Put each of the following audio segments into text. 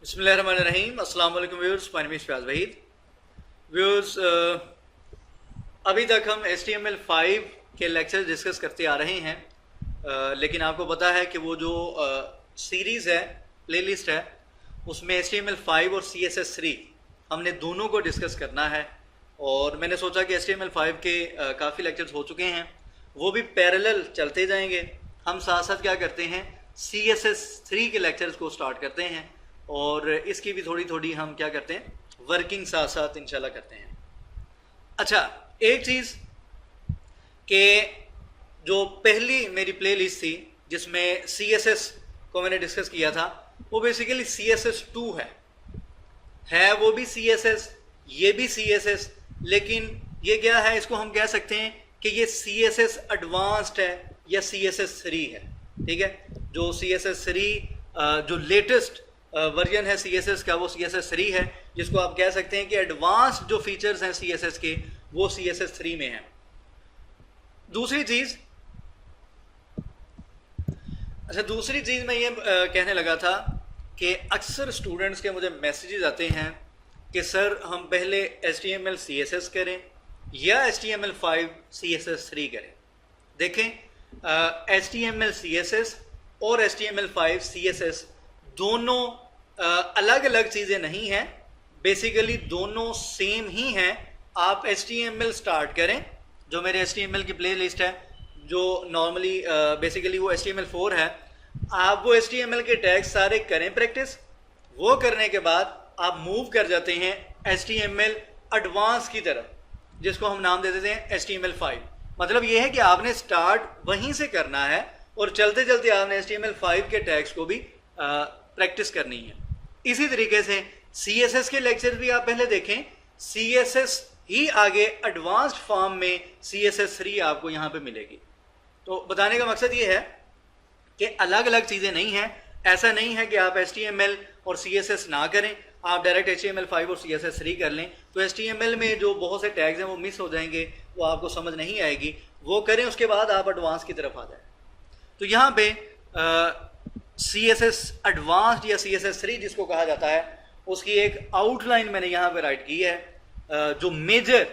बिस्मिल्लाहिर्रहमानिर्रहीम। अस्सलाम वालेकुम viewers, my name is Fayaz Waheed. Viewers, अभी तक हम HTML5 के लेक्चर डिस्कस करते आ रहे हैं, लेकिन आपको पता है कि वो जो सीरीज़ है, प्लेलिस्ट है, उसमें HTML5 और CSS3 हमने दोनों को डिस्कस करना है। और मैंने सोचा कि HTML5 के काफ़ी लेक्चर्स हो चुके हैं, वो भी पैरेलल चलते जाएंगे। हम साथ साथ क्या करते हैं, CSS3 के लेक्चर्स को स्टार्ट करते हैं और इसकी भी थोड़ी थोड़ी हम क्या करते हैं, वर्किंग साथ साथ इंशाल्लाह करते हैं। अच्छा, एक चीज़ कि जो पहली मेरी प्लेलिस्ट थी जिसमें CSS को मैंने डिस्कस किया था, वो बेसिकली CSS2 है वो भी CSS, ये भी CSS, लेकिन ये क्या है, इसको हम कह सकते हैं कि ये CSS एडवांस्ड है या CSS3 है। ठीक है, जो CSS3 जो लेटेस्ट वर्जन है CSS का, वो CSS3 है, जिसको आप कह सकते हैं कि एडवांस्ड जो फीचर्स हैं CSS के, वो CSS3 में हैं। दूसरी चीज़ मैं ये कहने लगा था कि अक्सर स्टूडेंट्स के मुझे मैसेजेस आते हैं कि सर हम पहले HTML CSS करें या HTML5 CSS3 करें। देखें, HTML CSS और HTML5 CSS दोनों अलग अलग चीज़ें नहीं हैं, बेसिकली दोनों सेम ही हैं। आप HTML स्टार्ट करें, जो मेरे HTML की प्लेलिस्ट है, जो नॉर्मली बेसिकली वो HTML4 है। आप वो HTML के टैग सारे करें प्रैक्टिस, वो करने के बाद आप मूव कर जाते हैं HTML एडवांस की तरफ, जिसको हम नाम दे देते हैं HTML5। मतलब ये है कि आपने स्टार्ट वहीं से करना है और चलते चलते आपने HTML5 के टैग्स को भी प्रैक्टिस करनी है। इसी तरीके से CSS के लेक्चर भी आप पहले देखें, CSS ही आगे एडवांस्ड फॉर्म में CSS3 आपको यहाँ पे मिलेगी। तो बताने का मकसद ये है कि अलग अलग चीज़ें नहीं हैं। ऐसा नहीं है कि आप HTML और CSS ना करें, आप डायरेक्ट HTML5 और CSS3 कर लें, तो HTML में जो बहुत से टैग्स हैं वो मिस हो जाएंगे, वो आपको समझ नहीं आएगी। वो करें, उसके बाद आप एडवांस की तरफ आ जाएं। तो यहाँ पे CSS एडवांस्ड या CSS3 जिसको कहा जाता है, उसकी एक आउटलाइन मैंने यहाँ पे राइट की है। जो मेजर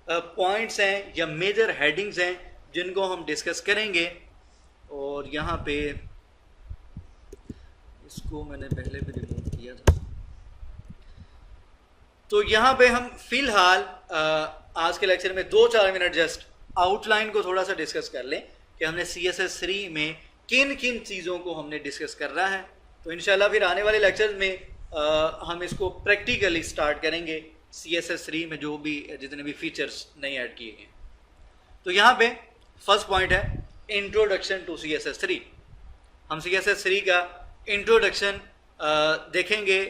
पॉइंट्स हैं या मेजर हेडिंग्स हैं जिनको हम डिस्कस करेंगे, और यहाँ पे इसको मैंने पहले भी रिमूव किया था। तो यहाँ पे हम फिलहाल आज के लेक्चर में 2-4 मिनट जस्ट आउटलाइन को थोड़ा सा डिस्कस कर लें कि हमने CSS3 में किन किन चीज़ों को हमने डिस्कस करना है। तो इंशाल्लाह फिर आने वाले लेक्चर्स में हम इसको प्रैक्टिकली स्टार्ट करेंगे, CSS3 में जो भी जितने भी फीचर्स नए ऐड किए गए। तो यहाँ पे फर्स्ट पॉइंट है इंट्रोडक्शन टू CSS3। हम CSS3 का इंट्रोडक्शन देखेंगे।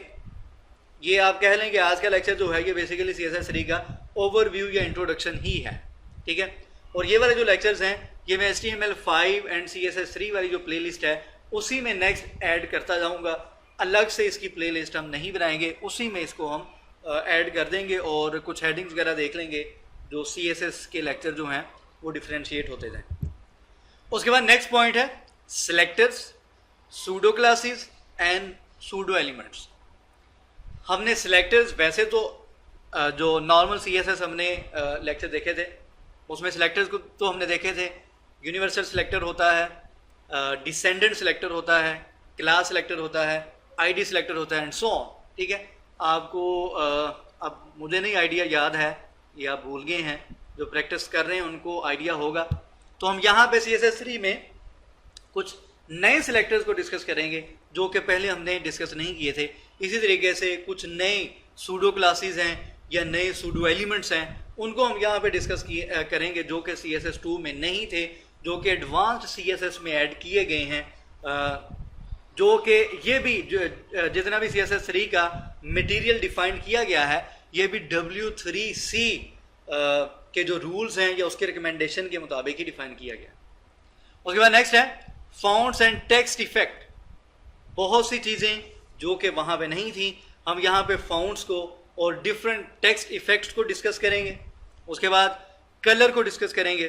ये आप कह लें कि आज का लेक्चर जो है ये बेसिकली CSS3 का ओवरव्यू या इंट्रोडक्शन ही है। ठीक है, और ये वाले जो लेक्चर्स हैं ये मैं HTML5 एंड CSS3 वाली जो प्लेलिस्ट है उसी में नेक्स्ट ऐड करता जाऊंगा। अलग से इसकी प्लेलिस्ट हम नहीं बनाएंगे, उसी में इसको हम ऐड कर देंगे और कुछ हेडिंग्स वगैरह देख लेंगे जो CSS के लेक्चर जो हैं वो डिफ्रेंशिएट होते जाएं। उसके बाद नेक्स्ट पॉइंट है selectors, pseudo classes and pseudo elements. हमने सिलेक्टर्स, वैसे तो जो नॉर्मल CSS हमने लेक्चर देखे थे उसमें सिलेक्टर्स को तो हमने देखे थे। यूनिवर्सल सिलेक्टर होता है, डिसेंडेंट सिलेक्टर होता है, क्लास सिलेक्टर होता है, ID सिलेक्टर होता है एंड सो ऑन। ठीक है, आपको अब मुझे नहीं आइडिया याद है या आप भूल गए हैं, जो प्रैक्टिस कर रहे हैं उनको आइडिया होगा। तो हम यहाँ पे CSS3 में कुछ नए सिलेक्टर्स को डिस्कस करेंगे जो कि पहले हमने डिस्कस नहीं किए थे। इसी तरीके से कुछ नए सूडो क्लासेस हैं या नए सूडो एलिमेंट्स हैं, उनको हम यहाँ पे डिस्कस करेंगे जो कि CSS2 में नहीं थे, जो कि एडवांस्ड CSS में ऐड किए गए हैं। जो कि ये भी जितना भी CSS3 का मटेरियल डिफाइंड किया गया है, ये भी W3C के जो रूल्स हैं या उसके रिकमेंडेशन के मुताबिक ही डिफाइन किया गया। उसके बाद नेक्स्ट है फॉन्ट्स एंड टेक्स्ट इफेक्ट। बहुत सी चीज़ें जो कि वहाँ पे नहीं थी, हम यहाँ पे फॉन्ट्स को और डिफरेंट टेक्स्ट इफेक्ट्स को डिस्कस करेंगे। उसके बाद कलर को डिस्कस करेंगे,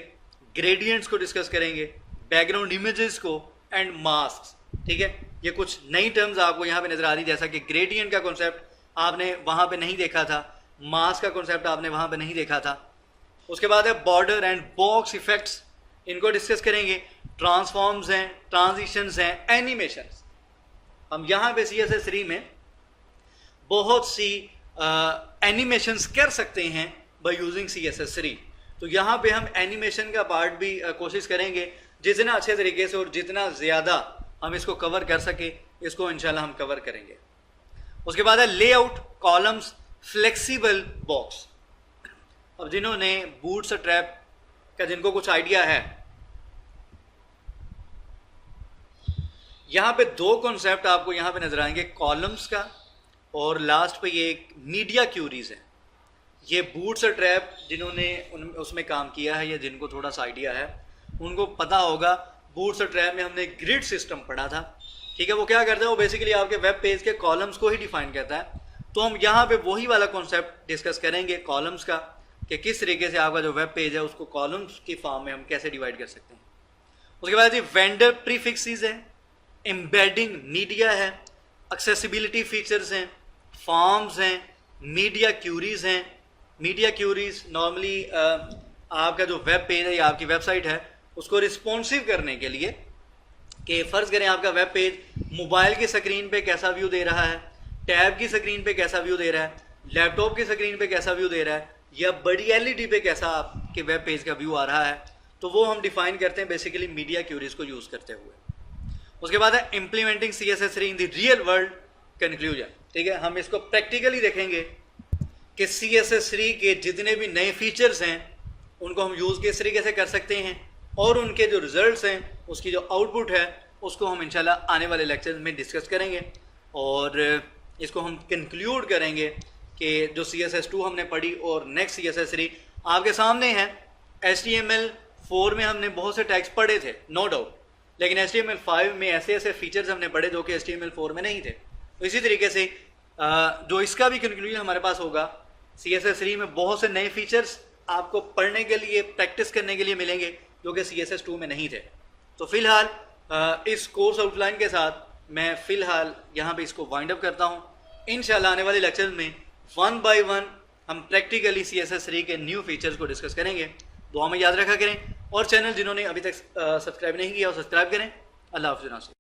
ग्रेडियंट्स को डिस्कस करेंगे, बैकग्राउंड इमेजेस को एंड मास्क। ठीक है, ये कुछ नई टर्म्स आपको यहाँ पे नजर आ रही, जैसा कि ग्रेडियंट का कॉन्सेप्ट आपने वहाँ पे नहीं देखा था, मास का कॉन्सेप्ट आपने वहाँ पे नहीं देखा था। उसके बाद है बॉर्डर एंड बॉक्स इफेक्ट्स, इनको डिस्कस करेंगे। ट्रांसफॉर्म्स हैं, ट्रांजिशंस हैं, एनिमेशंस। हम यहाँ पे CSS3 में बहुत सी एनिमेशंस कर सकते हैं बाय यूजिंग CSS3। तो यहाँ पे हम एनिमेशन का पार्ट भी कोशिश करेंगे, जितना अच्छे तरीके से और जितना ज़्यादा हम इसको कवर कर सके, इसको इंशाल्लाह हम कवर करेंगे। उसके बाद है लेआउट, कॉलम्स, फ्लेक्सिबल बॉक्स। अब जिन्होंने बूटस्ट्रैप का जिनको कुछ आइडिया है, यहाँ पे दो कॉन्सेप्ट आपको यहाँ पे नजर आएंगे, कॉलम्स का और लास्ट पे ये एक मीडिया क्यूरीज है। ये बूटस्ट्रैप जिन्होंने उसमें काम किया है या जिनको थोड़ा सा आइडिया है उनको पता होगा। बूटस्ट्रैप में हमने ग्रिड सिस्टम पढ़ा था, ठीक है। वो क्या करता है, वो बेसिकली आपके वेब पेज के कॉलम्स को ही डिफाइन करता है। तो हम यहाँ पे वही वाला कॉन्सेप्ट डिस्कस करेंगे कॉलम्स का, कि किस तरीके से आपका जो वेब पेज है उसको कॉलम्स की फॉर्म में हम कैसे डिवाइड कर सकते हैं। उसके बाद ये वेंडर प्रीफिक्सेस है, एम्बेडिंग मीडिया है, एक्सेसिबिलिटी फीचर्स हैं, फॉर्म्स हैं, मीडिया क्यूरीज हैं। मीडिया क्यूरीज नॉर्मली आपका जो वेब पेज है या आपकी वेबसाइट है उसको रिस्पॉन्सिव करने के लिए, कि फ़र्ज़ करें आपका वेब पेज मोबाइल की स्क्रीन पे कैसा व्यू दे रहा है, टैब की स्क्रीन पे कैसा व्यू दे रहा है, लैपटॉप की स्क्रीन पे कैसा व्यू दे रहा है, या बड़ी LED पे कैसा आपके वेब पेज का व्यू आ रहा है, तो वो हम डिफाइन करते हैं बेसिकली मीडिया क्यूरीज को यूज़ करते हुए। उसके बाद है implementing CSS3 in the real world conclusion, ठीक है। हम इसको प्रैक्टिकली देखेंगे कि CSS3 के जितने भी नए फीचर्स हैं उनको हम यूज़ किस तरीके से कर सकते हैं, और उनके जो रिजल्ट्स हैं, उसकी जो आउटपुट है, उसको हम इंशाल्लाह आने वाले लेक्चर में डिस्कस करेंगे। और इसको हम कंक्लूड करेंगे कि जो CSS2 हमने पढ़ी और नेक्स्ट CSS3 आपके सामने है। HTML4 में हमने बहुत से टैग्स पढ़े थे, नो डाउट, लेकिन HTML5 में ऐसे ऐसे फीचर्स हमने पढ़े जो कि HTML4 में नहीं थे। तो इसी तरीके से जो इसका भी कंक्लूजन हमारे पास होगा, CSS3 में बहुत से नए फीचर्स आपको पढ़ने के लिए, प्रैक्टिस करने के लिए मिलेंगे जो कि CSS2 में नहीं थे। तो फिलहाल इस कोर्स आउटलाइन के साथ मैं फिलहाल यहाँ पे इसको वाइंड अप करता हूँ। इंशाल्लाह आने वाले लेक्चर में 1 बाय 1 हम प्रैक्टिकली CSS3 के न्यू फीचर्स को डिस्कस करेंगे। दुआ में याद रखा करें, और चैनल जिन्होंने अभी तक सब्सक्राइब नहीं किया वो सब्सक्राइब करें। अल्लाह हाफ़िज़।